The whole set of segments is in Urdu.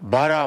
12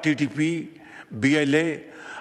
TTP, BLA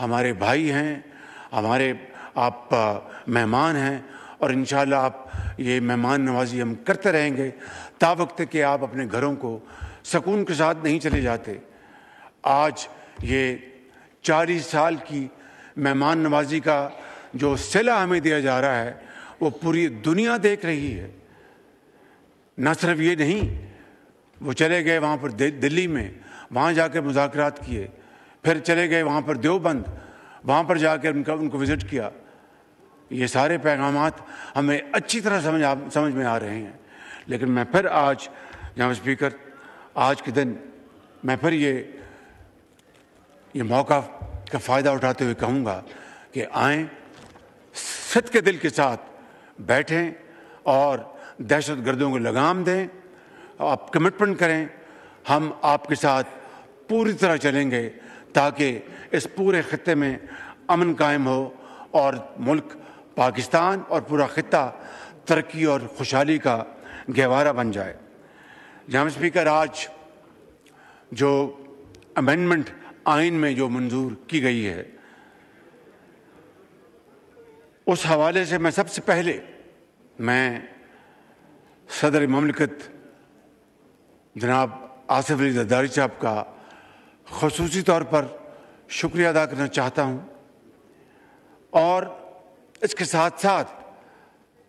ہمارے بھائی ہیں، ہمارے آپ مہمان ہیں، اور انشاءاللہ آپ یہ مہمان نوازی ہم کرتے رہیں گے تا وقت کہ آپ اپنے گھروں کو سکون کے ساتھ نہیں چلے جاتے۔ آج یہ 40 سال کی مہمان نوازی کا جو صلہ ہمیں دیا جا رہا ہے وہ پوری دنیا دیکھ رہی ہے۔ نہ صرف یہ نہیں، وہ چلے گئے وہاں پر دلی میں، وہاں جا کے مذاکرات کیے، پھر چلے گئے وہاں پر دیوبند، وہاں پر جا کے ان کو وزٹ کیا۔ یہ سارے پیغامات ہمیں اچھی طرح سمجھ میں آ رہے ہیں، لیکن میں پھر آج جناب اسپیکر، آج کے دن میں پھر یہ موقع کا فائدہ اٹھاتے ہوئے کہوں گا کہ آئیں، صدق کے دل کے ساتھ بیٹھیں اور دہشت گردوں کو لگام دیں، آپ کمٹمنٹ کریں، ہم آپ کے ساتھ پوری طرح چلیں گے تاکہ اس پورے خطے میں امن قائم ہو اور ملک پاکستان اور پورا خطہ ترقی اور خوشحالی کا گہوارہ بن جائے۔ جناب اسپیکر، آج جو امینڈمنٹ آئین میں جو منظور کی گئی ہے، اس حوالے سے میں سب سے پہلے صدر مملکت جناب آصف علی زرداری صاحب کا خصوصی طور پر شکریہ ادا کرنا چاہتا ہوں، اور اس کے ساتھ ساتھ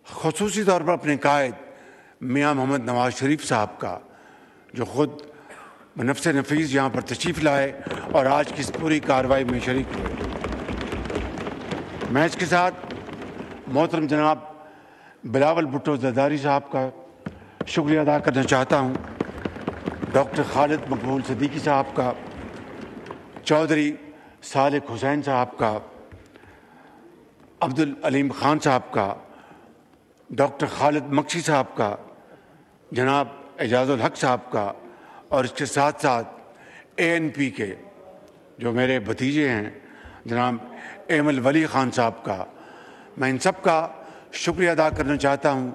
خصوصی طور پر اپنے قائد میاں محمد نواز شریف صاحب کا، جو خود بنفس نفیس یہاں پر تشریف لائے اور آج کی اس پوری کارروائی میں شریک ہوئے۔ میں اس کے ساتھ محترم جناب بلاول بھٹو زرداری صاحب کا شکریہ ادا کرنا چاہتا ہوں، ڈاکٹر خالد مقبول صدیقی صاحب کا، چودھری صالح حسین صاحب کا، عبدالعلیم خان صاحب کا، ڈاکٹر خالد مکشی صاحب کا، جناب اعجاز الحق صاحب کا، اور اس کے ساتھ ساتھ ANP کے جو میرے بھتیجے ہیں جناب ایمل ولی خان صاحب کا، میں ان سب کا شکریہ ادا کرنا چاہتا ہوں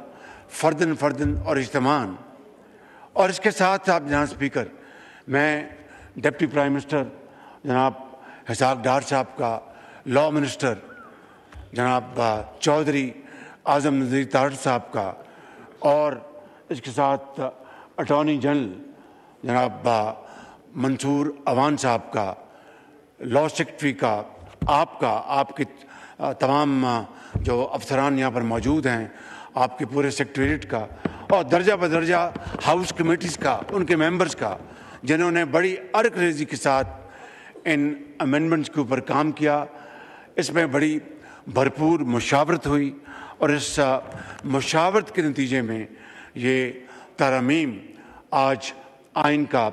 فرداً اور اجتماعاً۔ اور اس کے ساتھ ساتھ جناب اسپیکر، میں ڈپٹی پرائم منسٹر جناب اسحاق ڈار صاحب کا، لاء منسٹر جناب چودھری اعظم نذیر طاہر صاحب کا، اور اس کے ساتھ اٹارنی جنرل جناب منصور اوان صاحب کا، لاء سیکرٹری کا، آپ کے تمام جو افسران یہاں پر موجود ہیں، آپ کے پورے سیکریٹریٹ کا، اور درجہ بدرجہ ہاؤس کمیٹیز کا، ان کے ممبرز کا، جنہوں نے بڑی عرق ریزی کے ساتھ ان امینڈمنٹس کے اوپر کام کیا۔ اس میں بڑی بھرپور مشاورت ہوئی، اور اس مشاورت کے نتیجے میں یہ ترامیم آج آئین کا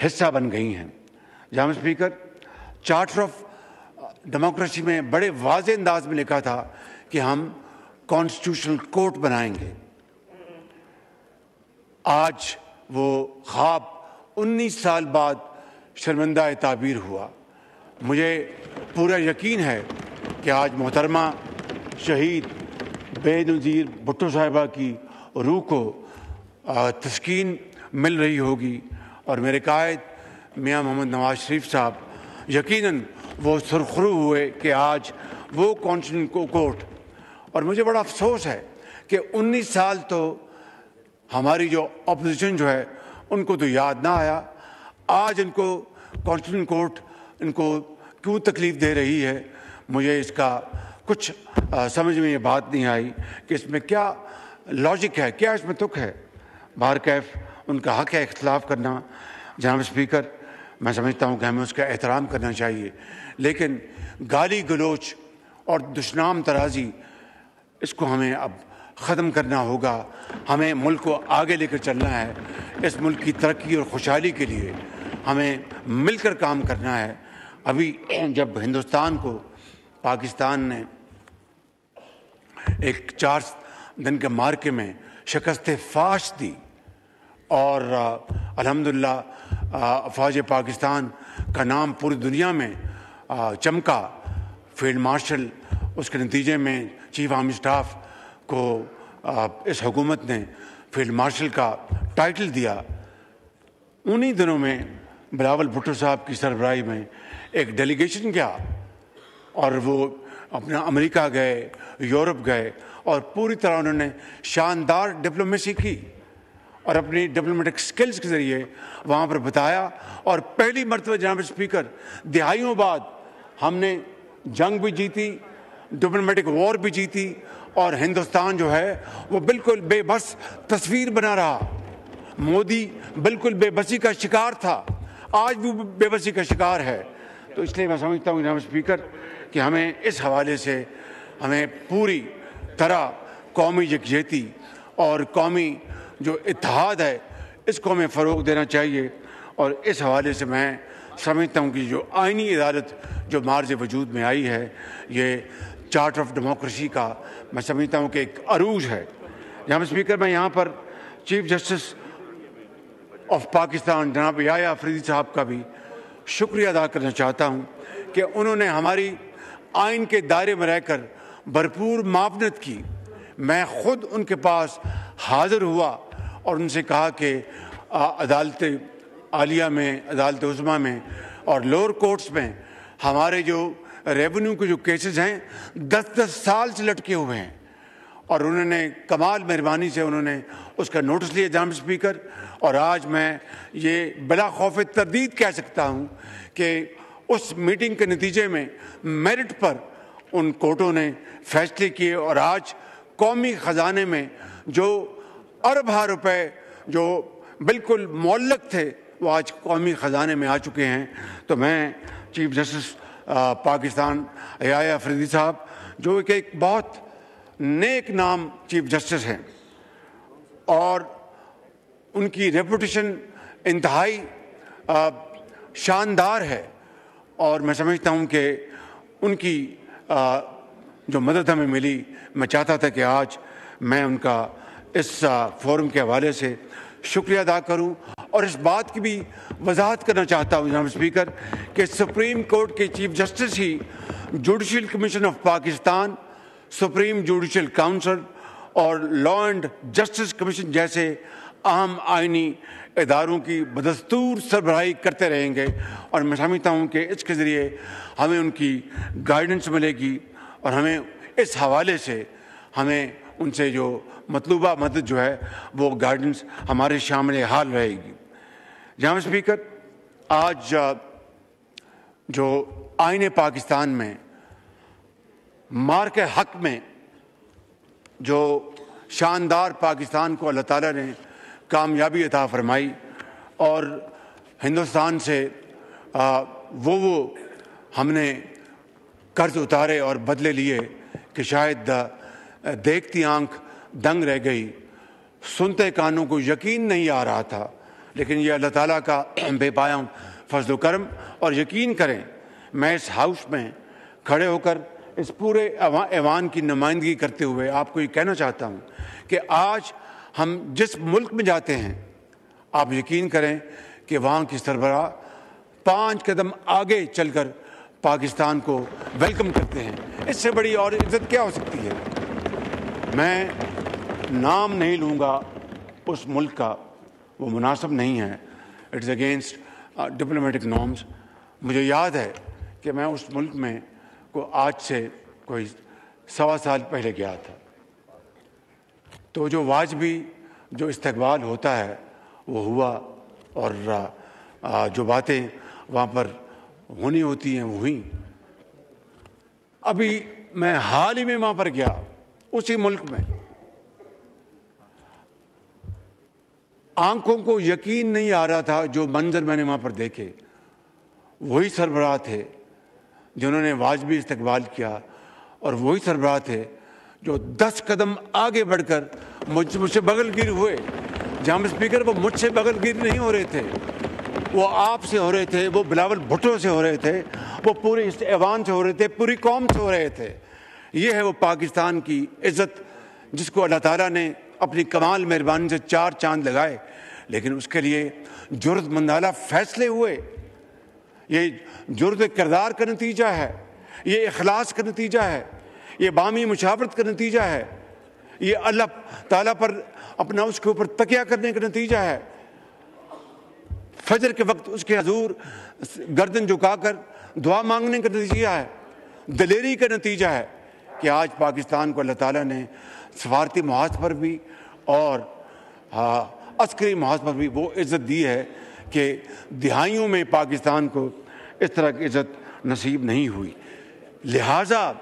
حصہ بن گئی ہیں۔ جناب اسپیکر، چارٹر آف ڈیموکریسی میں بڑے واضح انداز میں لکھا تھا کہ ہم کانسٹیٹیوشنل کورٹ بنائیں گے۔ آج وہ خواب 19 سال بعد شرمندہ تعبیر ہوا۔ مجھے پورا یقین ہے کہ آج محترمہ شہید بے نظیر بھٹو صاحبہ کی روح کو تسکین مل رہی ہوگی، اور میرے قائد میاں محمد نواز شریف صاحب یقیناً وہ سرخرو ہوئے کہ آج وہ کانسٹیٹیوشنل کورٹ، اور مجھے بڑا افسوس ہے کہ 19 سال تو ہماری جو اپوزیشن جو ہے ان کو تو یاد نہ آیا، آج ان کو کانسٹیٹیوشنل کورٹ ان کو کیوں تکلیف دے رہی ہے۔ مجھے اس کا کچھ سمجھ میں یہ بات نہیں آئی کہ اس میں کیا لاجک ہے، کیا اس میں تک ہے۔ بہرکیف ان کا حق ہے اختلاف کرنا۔ جناب اسپیکر، میں سمجھتا ہوں کہ ہمیں اس کا احترام کرنا چاہیے، لیکن گالی گلوچ اور دشنام ترازی اس کو ہمیں اب ختم کرنا ہوگا۔ ہمیں ملک کو آگے لے کر چلنا ہے، اس ملک کی ترقی اور خوشحالی کے لیے ہمیں مل کر کام کرنا ہے۔ ابھی جب ہندوستان کو پاکستان نے ایک 4 دن کے مارکے میں شکست فاش دی، اور الحمدللہ افواج پاکستان کا نام پوری دنیا میں چمکا، فیلڈ مارشل اس کے نتیجے میں چیف آرمی اسٹاف کو اس حکومت نے فیلڈ مارشل کا ٹائٹل دیا۔ انہی دنوں میں بلاول بھٹو صاحب کی سربراہی میں ایک ڈیلیگیشن گیا اور وہ اپنا امریکہ گئے, یورپ گئے, اور پوری طرح انہوں نے شاندار ڈپلومیسی کی اور اپنی ڈپلومیٹک سکلز کے ذریعے وہاں پر بتایا. اور پہلی مرتبہ جناب اسپیکر دہائیوں بعد ہم نے جنگ بھی جیتی, ڈپلومیٹک وار بھی جیتی, اور ہندوستان جو ہے وہ بالکل بے بس تصویر بنا رہا. مودی بالکل بے بسی کا شکار تھا, آج بھی بے بسی کا شکار ہے. تو اس لیے میں سمجھتا ہوں جناب اسپیکر کہ ہمیں اس حوالے سے ہمیں پوری طرح قومی یکجہتی اور قومی جو اتحاد ہے اس کو ہمیں فروغ دینا چاہیے. اور اس حوالے سے میں سمجھتا ہوں کہ جو آئینی عدالت جو مارج وجود میں آئی ہے, یہ چارٹر آف ڈیموکریسی کا میں سمجھتا ہوں کہ ایک عروج ہے. جناب اسپیکر, میں یہاں پر چیف جسٹس آف پاکستان جناب یحییٰ آفریدی صاحب کا بھی شکریہ ادا کرنا چاہتا ہوں کہ انہوں نے ہماری آئین کے دائرے میں رہ کر بھرپور معاونت کی. میں خود ان کے پاس حاضر ہوا اور ان سے کہا کہ عدالت عالیہ میں, عدالت عظمیٰ میں اور لوور کورٹس میں ہمارے جو ریونیو کے جو کیسز ہیں 10 سال سے لٹکے ہوئے ہیں. اور انہوں نے کمال مہربانی سے انہوں نے اس کا نوٹس لیا جناب اسپیکر. اور آج میں یہ بلا خوف تردید کہہ سکتا ہوں کہ اس میٹنگ کے نتیجے میں میرٹ پر ان کورٹوں نے فیصلے کیے, اور آج قومی خزانے میں جو اربوں روپے جو بالکل معلق تھے وہ آج قومی خزانے میں آ چکے ہیں. تو میں چیف جسٹس پاکستان یحییٰ آفریدی صاحب جو کہ ایک بہت نیک نام چیف جسٹس ہیں اور ان کی ریپوٹیشن انتہائی شاندار ہے, اور میں سمجھتا ہوں کہ ان کی جو مدد ہمیں ملی, میں چاہتا تھا کہ آج میں ان کا اس فورم کے حوالے سے شکریہ ادا کروں. اور اس بات کی بھی وضاحت کرنا چاہتا ہوں جناب اسپیکر کہ سپریم کورٹ کے chief justice he judicial commission of Pakistan, supreme judicial council اور لا اینڈ جسٹس کمیشن جیسے اہم آئینی اداروں کی بدستور سربراہی کرتے رہیں گے. اور میں سمجھتا ہوں کہ اس کے ذریعے ہمیں ان کی گائیڈنس ملے گی, اور ہمیں اس حوالے سے ہمیں ان سے جو مطلوبہ مدد جو ہے وہ گائیڈنس ہمارے شامل حال رہے گی. جناب اسپیکر, آج جو آئین پاکستان میں مارکے حق میں جو شاندار پاکستان کو اللہ تعالیٰ نے کامیابی عطا فرمائی, اور ہندوستان سے وہ ہم نے قرض اتارے اور بدلے لیے کہ شاید دیکھتی آنکھ دنگ رہ گئی, سنتے کانوں کو یقین نہیں آ رہا تھا. لیکن یہ اللہ تعالیٰ کا بے پایہ فضل و کرم. اور یقین کریں, میں اس ہاؤس میں کھڑے ہو کر اس پورے ایوان کی نمائندگی کرتے ہوئے آپ کو یہ کہنا چاہتا ہوں کہ آج ہم جس ملک میں جاتے ہیں, آپ یقین کریں کہ وہاں کی سربراہ 5 قدم آگے چل کر پاکستان کو ویلکم کرتے ہیں. اس سے بڑی اور عزت کیا ہو سکتی ہے. میں نام نہیں لوں گا اس ملک کا, وہ مناسب نہیں ہے, اٹس اگینسٹ ڈپلومیٹک نارمز. مجھے یاد ہے کہ میں اس ملک میں کو آج سے کوئی 1.25 سال پہلے گیا تھا, تو جو واجبی جو استقبال ہوتا ہے وہ ہوا, اور جو باتیں وہاں پر ہونی ہوتی ہیں وہ ہوئیں. ابھی میں حال ہی میں وہاں پر گیا, اسی ملک میں, آنکھوں کو یقین نہیں آ رہا تھا جو منظر میں نے وہاں پر دیکھے. وہی سربراہ تھے جنہوں نے واجبی استقبال کیا, اور وہی سربراہ تھے جو 10 قدم آگے بڑھ کر مجھ سے بغل گیر ہوئے. جناب اسپیکر, وہ مجھ سے بغل گیر نہیں ہو رہے تھے, وہ آپ سے ہو رہے تھے, وہ بلاول بھٹو سے ہو رہے تھے, وہ پورے اس ایوان سے ہو رہے تھے, پوری قوم سے ہو رہے تھے. یہ ہے وہ پاکستان کی عزت جس کو اللہ تعالیٰ نے اپنی کمال مہربانی سے 4 چاند لگائے. لیکن اس کے لیے جرأت مندانہ فیصلے ہوئے. یہ جرأت کردار کا نتیجہ ہے, یہ اخلاص کا نتیجہ ہے, یہ باہمی مشاورت کا نتیجہ ہے, یہ اللہ تعالیٰ پر اپنا اس کے اوپر تکیہ کرنے کا نتیجہ ہے. فجر کے وقت اس کے حضور گردن جھکا کر دعا مانگنے کا نتیجہ ہے. دلیری کا نتیجہ ہے کہ آج پاکستان کو اللہ تعالیٰ نے سفارتی محاذ پر بھی اور عسکری محاذ پر بھی وہ عزت دی ہے کہ دہائیوں میں پاکستان کو اس طرح کی عزت نصیب نہیں ہوئی۔ لہٰذا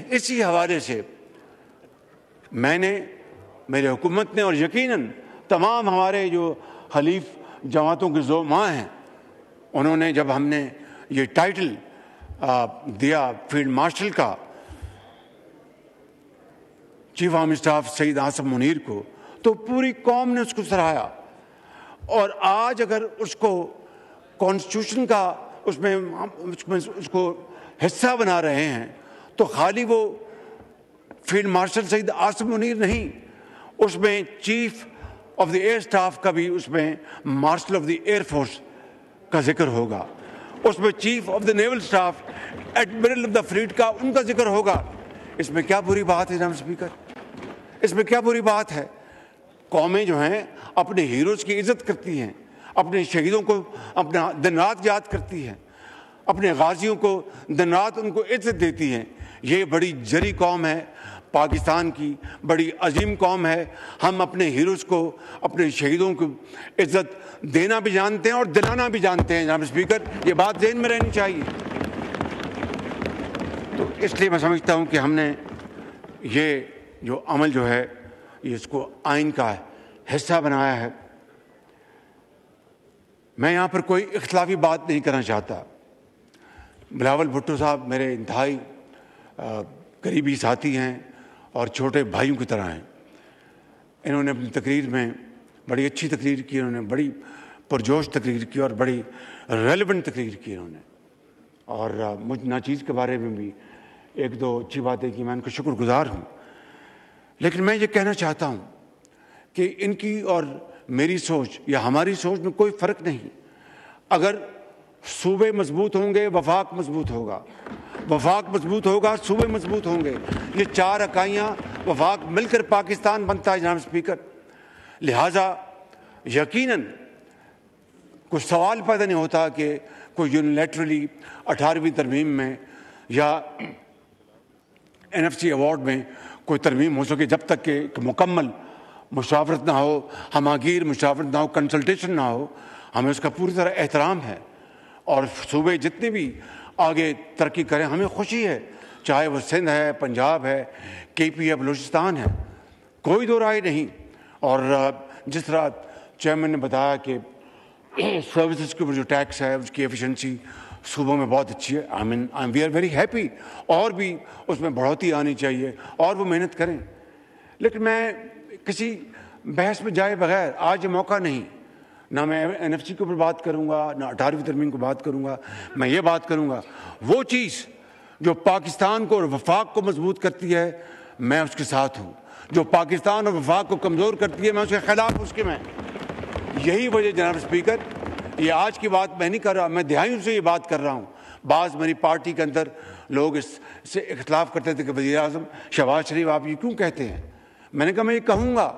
اسی حوالے سے میں نے، میری حکومت نے اور یقیناً تمام ہمارے جو حلیف جماعتوں کے زعماء ہیں، انہوں نے جب ہم نے یہ ٹائٹل دیا فیلڈ مارشل کا چیف آرمی اسٹاف سعید عاصم منیر کو، تو پوری قوم نے اس کو سراہا۔ اور آج اگر اس کو کانسٹیٹیوشن کا اس کو حصہ بنا رہے ہیں تو خالی وہ فیلڈ مارشل سعید عاصم منیر نہیں، اس میں chief of the air staff کا بھی اس میں martial of the air force کا ذکر ہوگا، اس میں chief of the naval staff admiral of the flat کا ان کا ذکر ہوگا۔ اس میں کیا بری بات ہے جناب اسپیکر؟ اس میں کیا بری بات ہے؟ قومیں جو ہیں اپنے ہیروز کی عزت کرتی ہیں، اپنے شہیدوں کو اپنا دن رات یاد کرتی ہیں، اپنے غازیوں کو دن رات ان کو عزت دیتی ہیں۔ یہ بڑی جری قوم ہے، پاکستان کی بڑی عظیم قوم ہے۔ ہم اپنے ہیروز کو، اپنے شہیدوں کو عزت دینا بھی جانتے ہیں اور دلانا بھی جانتے ہیں جناب اسپیکر، یہ بات ذہن میں رہنی چاہیے۔ تو اس لیے میں سمجھتا ہوں کہ ہم نے یہ جو عمل جو ہے یہ اس کو آئین کا حصہ بنایا ہے۔ میں یہاں پر کوئی اختلافی بات نہیں کرنا چاہتا۔ بلاول بھٹو صاحب میرے انتہائی قریبی ساتھی ہیں اور چھوٹے بھائیوں کی طرح ہیں۔ انہوں نے اپنی تقریر میں بڑی اچھی تقریر کی، انہوں نے بڑی پرجوش تقریر کی اور بڑی ریلیونٹ تقریر کی انہوں نے، اور مجھ ناچیز کے بارے میں بھی ایک دو اچھی باتیں کی، میں ان کا شکر گزار ہوں۔ لیکن میں یہ کہنا چاہتا ہوں کہ ان کی اور میری سوچ یا ہماری سوچ میں کوئی فرق نہیں۔ اگر صوبے مضبوط ہوں گے وفاق مضبوط ہوگا، وفاق مضبوط ہوگا صوبے مضبوط ہوں گے۔ یہ چار اکائیاں وفاق مل کر پاکستان بنتا ہے جناب اسپیکر۔ لہٰذا یقیناً کوئی سوال پیدا نہیں ہوتا کہ کوئی یونیلیٹرلی 18ویں ترمیم میں یا NFC ایوارڈ میں کوئی ترمیم ہو سکے جب تک کہ ایک مکمل مشاورت نہ ہو، ہماگیر مشاورت نہ ہو، کنسلٹیشن نہ ہو۔ ہمیں اس کا پوری طرح احترام ہے، اور صوبے جتنے بھی آگے ترقی کریں ہمیں خوشی ہے، چاہے وہ سندھ ہے، پنجاب ہے، KP ہے، بلوچستان ہے، کوئی دو رائے نہیں۔ اور جس طرح چیئرمین نے بتایا کہ سروسز کے اوپر جو ٹیکس ہے اس کی ایفیشنسی صوبوں میں بہت اچھی ہے، وی آر ویری ہیپی، اور بھی اس میں بڑھوتی آنی چاہیے اور وہ محنت کریں۔ لیکن میں کسی بحث میں جائے بغیر آج یہ موقع نہیں، نہ میں NFC کے اوپر بات کروں گا، نہ 18ویں ترمیم کو بات کروں گا۔ میں یہ بات کروں گا وہ چیز جو پاکستان کو اور وفاق کو مضبوط کرتی ہے، میں اس کے ساتھ ہوں۔ جو پاکستان اور وفاق کو کمزور کرتی ہے، میں اس کے خلاف اس کے میں۔ یہی وجہ جناب اسپیکر، یہ آج کی بات میں نہیں کر رہا، میں دہائیوں سے یہ بات کر رہا ہوں۔ بعض میری پارٹی کے اندر لوگ اس سے اختلاف کرتے تھے کہ وزیر اعظم شہباز شریف آپ یہ کیوں کہتے ہیں؟ میں نے کہا میں یہ کہوں گا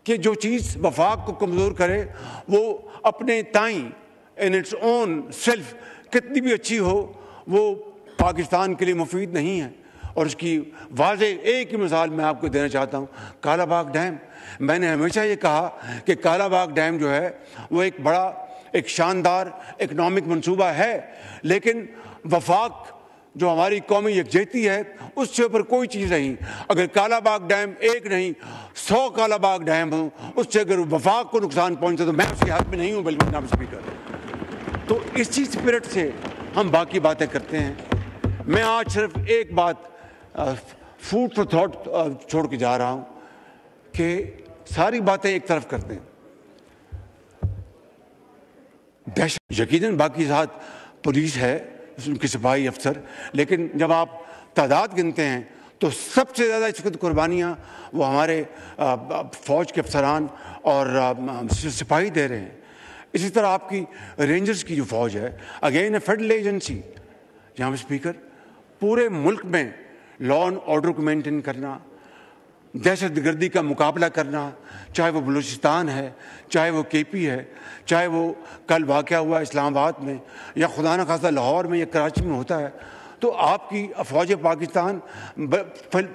کہ جو چیز وفاق کو کمزور کرے وہ اپنے تائیں ان اٹس اون سیلف کتنی بھی اچھی ہو، وہ پاکستان کے لیے مفید نہیں ہے۔ اور اس کی واضح ایک ہی مثال میں آپ کو دینا چاہتا ہوں، کالا باغ ڈیم۔ میں نے ہمیشہ یہ کہا کہ کالا باغ ڈیم جو ہے وہ ایک بڑا، ایک شاندار اکنامک منصوبہ ہے، لیکن وفاق جو ہماری قومی یکجہتی ہے اس سے اوپر کوئی چیز نہیں۔ اگر کالا باغ ڈیم ایک نہیں 100 کالا باغ ڈیم ہوں، اس سے اگر وفاق کو نقصان پہنچے تو میں اس کے حق میں نہیں ہوں بلکہ جناب اسپیکر۔ تو اسی اسپرٹ سے ہم باقی باتیں کرتے ہیں۔ میں آج صرف ایک بات فوڈ فار تھاٹ چھوڑ کے جا رہا ہوں کہ ساری باتیں ایک طرف کرتے ہیں۔ دہشت یقیناً باقی ساتھ پولیس ہے، ان کے سپاہی افسر، لیکن جب آپ تعداد گنتے ہیں تو سب سے زیادہ اس وقت قربانیاں وہ ہمارے فوج کے افسران اور سپاہی دے رہے ہیں۔ اسی طرح آپ کی رینجرز کی جو فوج ہے، اگین اے فیڈرل ایجنسی، جہاں اسپیکر پورے ملک میں لا اینڈ آرڈر کو مینٹین کرنا، دہشت گردی کا مقابلہ کرنا، چاہے وہ بلوچستان ہے، چاہے وہ KP ہے، چاہے وہ کل واقعہ ہوا اسلام آباد میں، یا خدا نخواستہ لاہور میں یا کراچی میں ہوتا ہے، تو آپ کی افواج پاکستان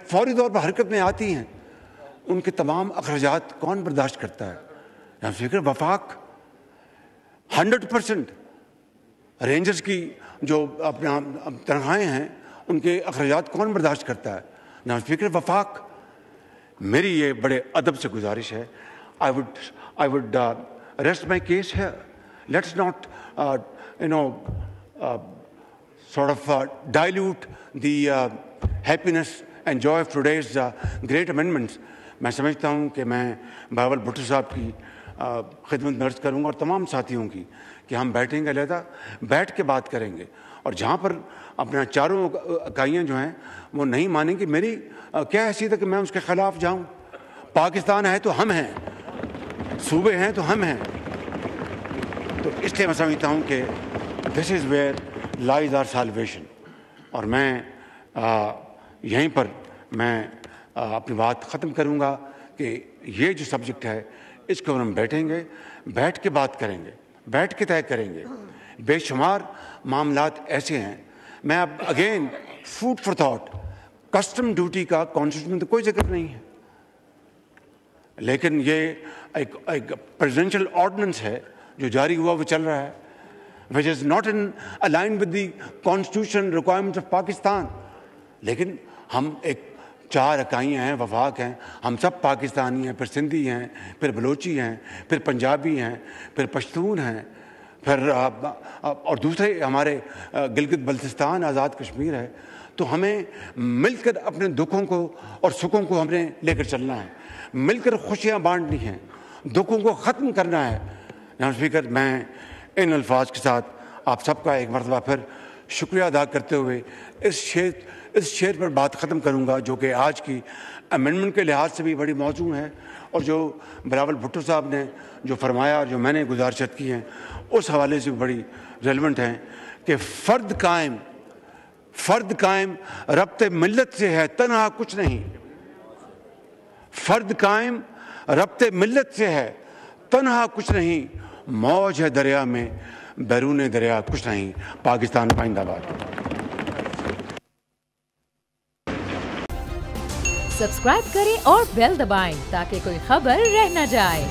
فوری طور پر حرکت میں آتی ہیں. ان کے تمام اخراجات کون برداشت کرتا ہے؟ جناب اسپیکر وفاق 100% رینجرز کی جو اپنا تنخواہیں ہیں ان کے اخراجات کون برداشت کرتا ہے؟ جناب اسپیکر وفاق. میری یہ بڑے ادب سے گزارش ہے. I would rest my case here. Let's not sort of dilute the happiness and joy of today's great amendments. میں سمجھتا ہوں کہ میں بہاول بھٹو صاحب کی خدمت میں عرض کروں گا اور تمام ساتھیوں کی کہ ہم بیٹھیں گے علیحدہ بیٹھ کے بات کریں گے. اور جہاں پر اپنا چاروں اکائیاں جو ہیں وہ نہیں مانیں گی، میری کیا حیثیت ہے کہ میں اس کے خلاف جاؤں؟ پاکستان ہے تو ہم ہیں، صوبے ہیں تو ہم ہیں. تو اس لیے میں سمجھتا ہوں کہ this is where lies our salvation. اور میں یہیں پر میں اپنی بات ختم کروں گا کہ یہ جو سبجیکٹ ہے اس کو ہم بیٹھیں گے، بیٹھ کے بات کریں گے، بیٹھ کے طے کریں گے. بے شمار معاملات ایسے ہیں. میں اب again food for thought, custom duty کا کانسٹیٹیوشن میں تو کوئی ذکر نہیں ہے، لیکن یہ ایک پریزیڈنشل آرڈیننس ہے جو جاری ہوا وہ چل رہا ہے which is not in aligned with the constitution requirements of Pakistan. لیکن ہم ایک 4 اکائیاں ہیں، وفاق ہیں، ہم سب پاکستانی ہیں، پھر سندھی ہیں، پھر بلوچی ہیں، پھر پنجابی ہیں، پھر پشتون ہیں، پھر اور دوسرے ہمارے گلگت بلتستان آزاد کشمیر ہے. تو ہمیں مل کر اپنے دکھوں کو اور سکھوں کو ہم نے لے کر چلنا ہے، مل کر خوشیاں بانٹنی ہیں، دکھوں کو ختم کرنا ہے. جناب اسپیکر، میں ان الفاظ کے ساتھ آپ سب کا ایک مرتبہ پھر شکریہ ادا کرتے ہوئے اس شعر پر بات ختم کروں گا جو کہ آج کی امینڈمنٹ کے لحاظ سے بھی بڑی موزوں ہے، اور جو بلاول بھٹو صاحب نے جو فرمایا اور جو میں نے گزارشات کی ہیں اس حوالے سے بڑی ریلیونٹ ہیں کہ فرد قائم ربط ملت سے ہے، تنہا کچھ نہیں. فرد قائم ربط ملت سے ہے، تنہا کچھ نہیں. موج ہے دریا میں، بیرون دریا کچھ نہیں. پاکستان پائند آباد. سبسکرائب کریں اور بیل دبائیں تاکہ کوئی خبر رہ نہ جائے.